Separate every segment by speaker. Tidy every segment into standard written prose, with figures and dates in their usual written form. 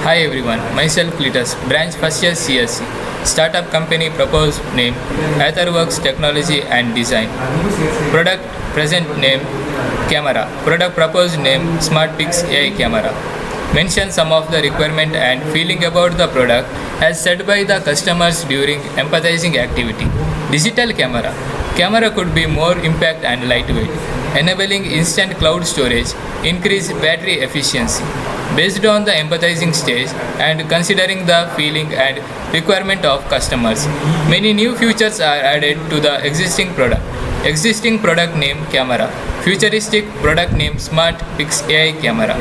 Speaker 1: Hi everyone, myself CLETUS, branch first year CSC, startup company proposed name, Etherworks Technology and Design, product present name, camera, product proposed name, SmartPix AI camera. Mention some of the requirement and feeling about the product as said by the customers during empathizing activity. Digital camera. Camera could be more impact and lightweight, enabling instant cloud storage, increase battery efficiency. Based on the empathizing stage and considering the feeling and requirement of customers, many new features are added to the existing product. Existing product name camera, futuristic product name Smart Pix AI camera.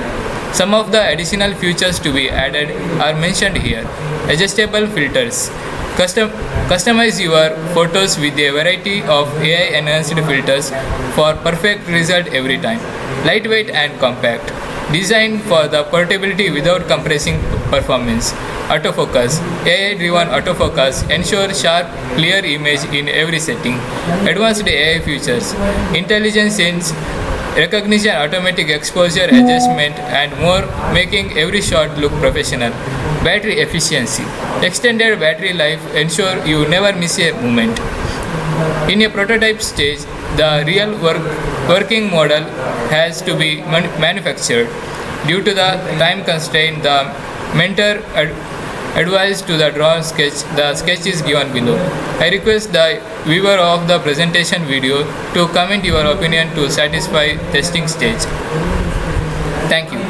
Speaker 1: Some of the additional features to be added are mentioned here. Adjustable filters. Customize your photos with a variety of AI enhanced filters for perfect result every time. Lightweight and compact. Designed for the portability without compressing performance. Autofocus. AI-driven autofocus ensures sharp, clear image in every setting. Advanced AI features. Intelligent sense recognition, automatic exposure adjustment, and more, making every shot look professional. Battery efficiency. Extended battery life ensure you never miss a moment. In a prototype stage, the real working model has to be manufactured. Due to the time constraint, the mentor advised to the drawn sketch. The sketch is given below. I request the viewer of the presentation video to comment your opinion to satisfy testing stage. Thank you.